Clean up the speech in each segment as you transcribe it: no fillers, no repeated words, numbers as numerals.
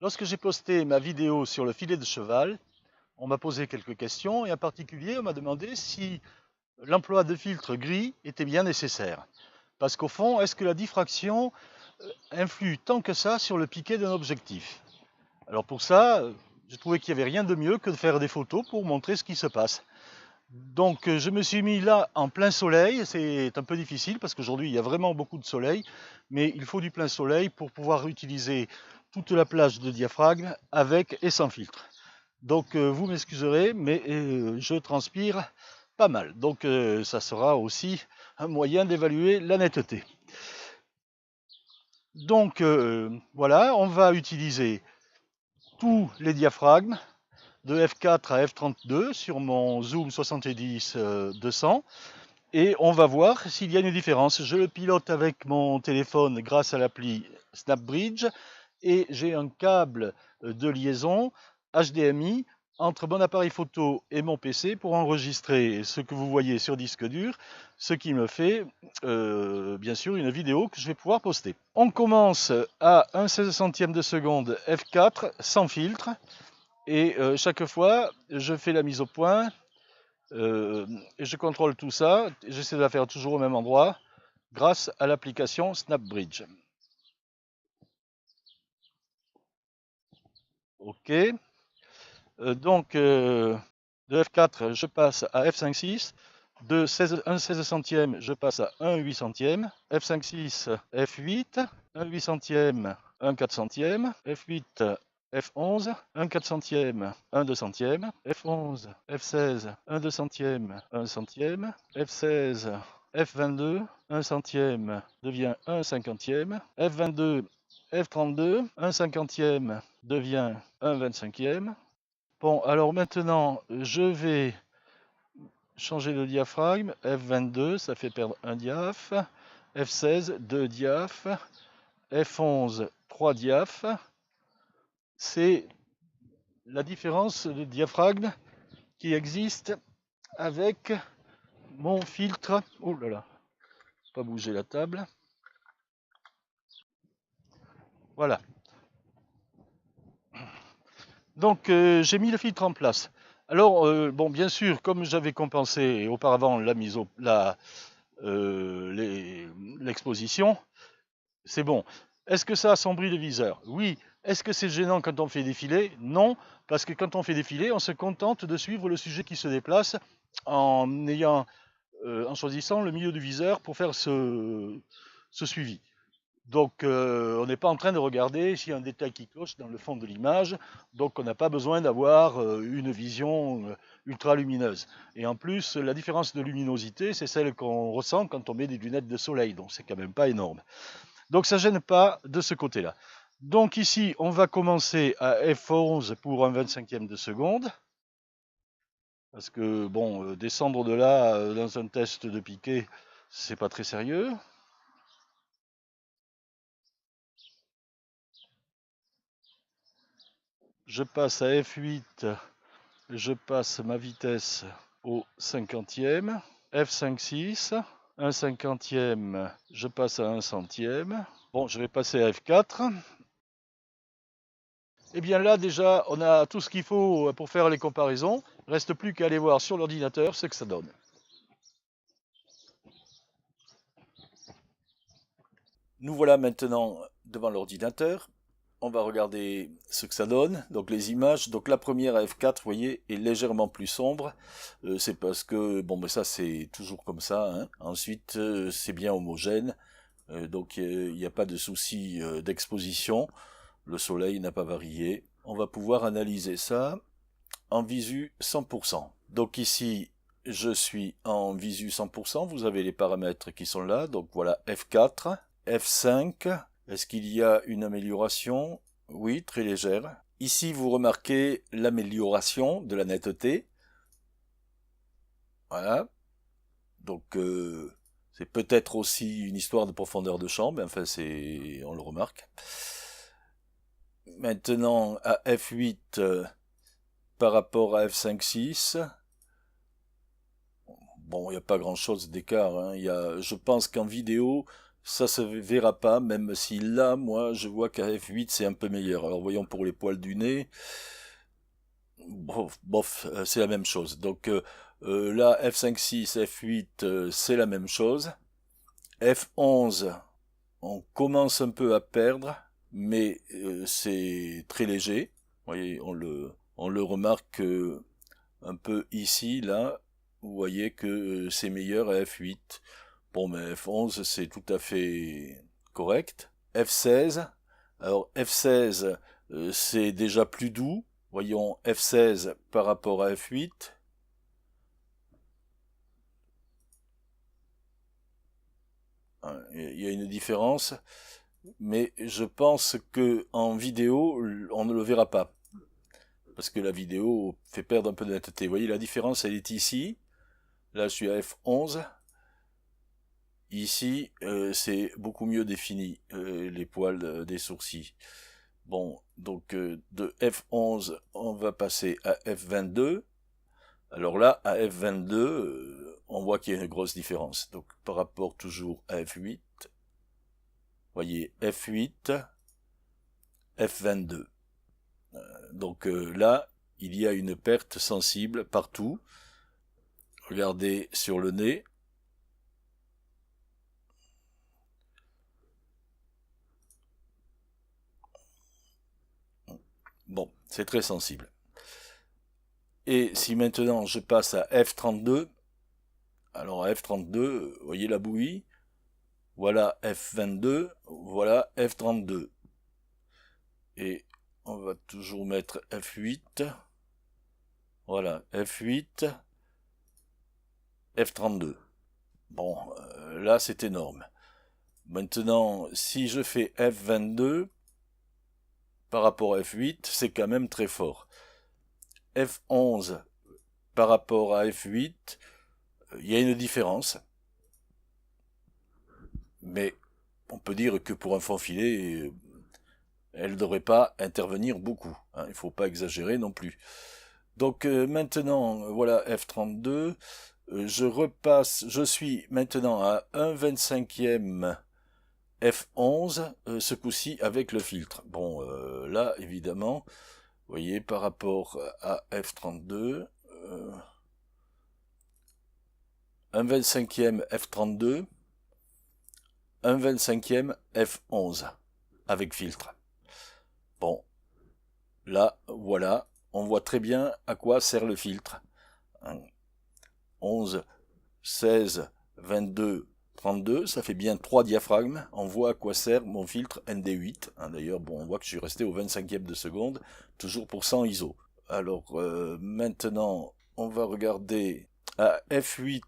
Lorsque j'ai posté ma vidéo sur le filet de cheval, on m'a posé quelques questions et en particulier on m'a demandé si l'emploi de filtres gris était bien nécessaire. Parce qu'au fond, est-ce que la diffraction influe tant que ça sur le piqué d'un objectif? Alors pour ça, je trouvais qu'il n'y avait rien de mieux que de faire des photos pour montrer ce qui se passe. Donc je me suis mis là en plein soleil, c'est un peu difficile parce qu'aujourd'hui il y a vraiment beaucoup de soleil, mais il faut du plein soleil pour pouvoir utiliser toute la plage de diaphragme avec et sans filtre. Donc vous m'excuserez, mais je transpire pas mal. Donc ça sera aussi un moyen d'évaluer la netteté. Donc voilà, on va utiliser tous les diaphragmes de f4 à f32 sur mon zoom 70-200 et on va voir s'il y a une différence. Je le pilote avec mon téléphone grâce à l'appli SnapBridge et j'ai un câble de liaison HDMI entre mon appareil photo et mon PC pour enregistrer ce que vous voyez sur disque dur, ce qui me fait bien sûr une vidéo que je vais pouvoir poster. On commence à 1/16 centième de seconde f4 sans filtre et chaque fois je fais la mise au point et je contrôle tout ça, j'essaie de la faire toujours au même endroit grâce à l'application SnapBridge. Ok. Donc de f4 je passe à f5.6, de 1/16 centième je passe à 1/8 centième, f5.6, f8, 1/8 centième, 1/4 centième, f8, f11, 1/4 centième, 1/2 centième, f11, f16, 1/2 centième, 1 centième, f16, f22, 1 centième devient 1 cinquantième, f22, f32, 1 cinquantième devient 1 25e. Bon, alors maintenant, je vais changer de diaphragme. F22, ça fait perdre un diaph. F16, 2 diaph. F11, 3 diaph. C'est la différence de diaphragme qui existe avec mon filtre. Oh là là, pas bouger la table. Voilà. Donc j'ai mis le filtre en place. Alors bon, bien sûr, comme j'avais compensé auparavant l'exposition, c'est bon. Est-ce que ça assombrit le viseur? Oui. Est-ce que c'est gênant quand on fait défiler? Non, parce que quand on fait défiler, on se contente de suivre le sujet qui se déplace en choisissant le milieu du viseur pour faire ce suivi. Donc on n'est pas en train de regarder s'il y a un détail qui cloche dans le fond de l'image, donc on n'a pas besoin d'avoir une vision ultra lumineuse. Et en plus, la différence de luminosité, c'est celle qu'on ressent quand on met des lunettes de soleil, donc c'est quand même pas énorme. Donc ça ne gêne pas de ce côté-là. Donc ici, on va commencer à f11 pour un 25e de seconde, parce que bon, descendre de là dans un test de piqué, c'est pas très sérieux. Je passe à F8, je passe ma vitesse au 50e, F5.6, 1 cinquantième, je passe à 1 centième. Bon, je vais passer à F4. Et bien là, déjà, on a tout ce qu'il faut pour faire les comparaisons. Il ne reste plus qu'à aller voir sur l'ordinateur ce que ça donne. Nous voilà maintenant devant l'ordinateur. On va regarder ce que ça donne. Donc les images. Donc la première à F4, vous voyez, est légèrement plus sombre. C'est parce que, bon, mais ça c'est toujours comme ça. Hein. Ensuite, c'est bien homogène. Donc il n'y a pas de souci d'exposition. Le soleil n'a pas varié. On va pouvoir analyser ça en visu 100%. Donc ici, je suis en visu 100%. Vous avez les paramètres qui sont là. Donc voilà F4, F5. Est-ce qu'il y a une amélioration? Oui, très légère. Ici, vous remarquez l'amélioration de la netteté. Voilà. Donc, c'est peut-être aussi une histoire de profondeur de champ, mais enfin, on le remarque. Maintenant, à F8 par rapport à F5.6, bon, il n'y a pas grand-chose d'écart. Hein. Je pense qu'en vidéo, ça se verra pas, même si là, moi, je vois qu'à F8, c'est un peu meilleur. Alors, voyons pour les poils du nez. Bof, c'est la même chose. Donc, là, F5, 6, F8, c'est la même chose. F11, on commence un peu à perdre, mais c'est très léger. Vous voyez, on le remarque un peu ici, là. Vous voyez que c'est meilleur à F8. Bon, mais F11, c'est tout à fait correct. F16, alors F16, c'est déjà plus doux. Voyons F16 par rapport à F8. Il y a une différence, mais je pense que en vidéo, on ne le verra pas. Parce que la vidéo fait perdre un peu de netteté. Vous voyez, la différence, elle est ici. Là, je suis à F11. Ici, c'est beaucoup mieux défini, les poils des sourcils. Bon, donc de F11, on va passer à F22. Alors là, à F22, on voit qu'il y a une grosse différence. Donc par rapport toujours à F8, voyez F8, F22. Donc là, il y a une perte sensible partout. Regardez sur le nez. Bon, c'est très sensible. Et si maintenant je passe à F32, alors à F32, vous voyez la bouillie, voilà F22, voilà F32. Et on va toujours mettre F8, voilà F8, F32. Bon, là c'est énorme. Maintenant, si je fais F22 par rapport à F8, c'est quand même très fort. F11 par rapport à F8, il y a une différence. Mais on peut dire que pour un fond filet, elle ne devrait pas intervenir beaucoup. Hein, il ne faut pas exagérer non plus. Donc maintenant, voilà F32. Je repasse, je suis maintenant à 1/25e F11, ce coup-ci avec le filtre. Bon, là, évidemment, vous voyez, par rapport à F32, 1/25e F32, 1/25e F11 avec filtre. Bon, là, voilà, on voit très bien à quoi sert le filtre. 11, 16, 22, 32, ça fait bien 3 diaphragmes. On voit à quoi sert mon filtre ND8. D'ailleurs, bon, on voit que je suis resté au 25e de seconde, toujours pour 100 ISO. Alors, maintenant, on va regarder à F8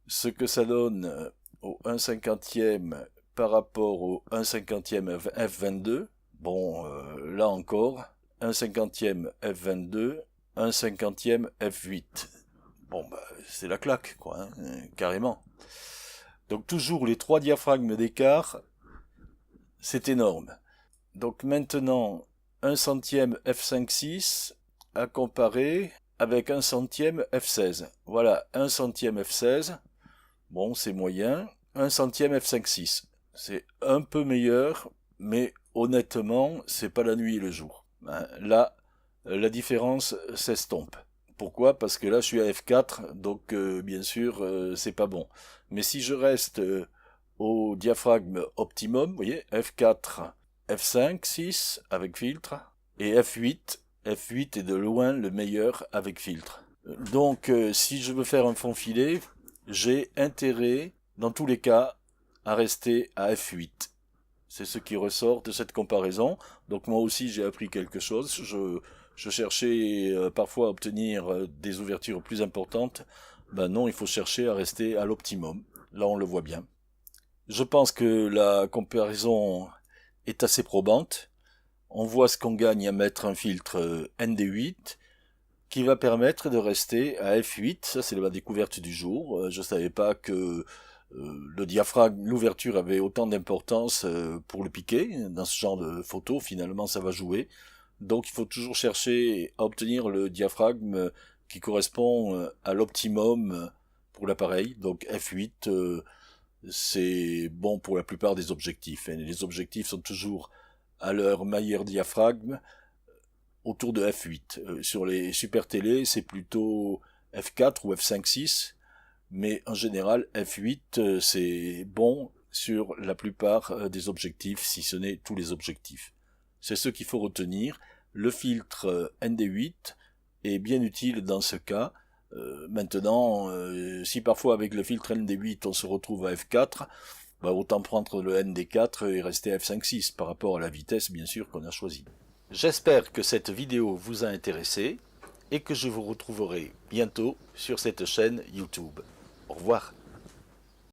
ce que ça donne au 1/50e par rapport au 1/50e F22. Bon, là encore, 1/50e F22, 1/50e F8. Bon, bah, c'est la claque, quoi, hein, carrément. Donc toujours les 3 diaphragmes d'écart, c'est énorme. Donc maintenant, 1 centième F5.6 à comparer avec 1 centième F16. Voilà, 1 centième F16, bon, c'est moyen. 1 centième F5.6, c'est un peu meilleur, mais honnêtement, c'est pas la nuit et le jour. Là, la différence s'estompe. Pourquoi? Parce que là, je suis à F4, donc bien sûr, c'est pas bon. Mais si je reste au diaphragme optimum, vous voyez, F4, F5, 6 avec filtre, et F8. F8 est de loin le meilleur avec filtre. Donc, si je veux faire un fond filet, j'ai intérêt, dans tous les cas, à rester à F8. C'est ce qui ressort de cette comparaison. Donc moi aussi j'ai appris quelque chose. Je cherchais parfois à obtenir des ouvertures plus importantes. Ben non, il faut chercher à rester à l'optimum. Là on le voit bien. Je pense que la comparaison est assez probante. On voit ce qu'on gagne à mettre un filtre ND8 qui va permettre de rester à F8. Ça c'est la découverte du jour. Je ne savais pas que le diaphragme, l'ouverture avait autant d'importance pour le piqué. Dans ce genre de photo, finalement, ça va jouer. Donc, il faut toujours chercher à obtenir le diaphragme qui correspond à l'optimum pour l'appareil. Donc, F8, c'est bon pour la plupart des objectifs. Et les objectifs sont toujours à leur meilleur diaphragme autour de f8. Sur les super télé, c'est plutôt f4 ou f5.6, mais en général, f8, c'est bon sur la plupart des objectifs, si ce n'est tous les objectifs. C'est ce qu'il faut retenir. Le filtre ND8 est bien utile dans ce cas. Maintenant, si parfois avec le filtre ND8 on se retrouve à f4, bah autant prendre le ND4 et rester à f5.6 par rapport à la vitesse bien sûr qu'on a choisie. J'espère que cette vidéo vous a intéressé et que je vous retrouverai bientôt sur cette chaîne YouTube. Au revoir.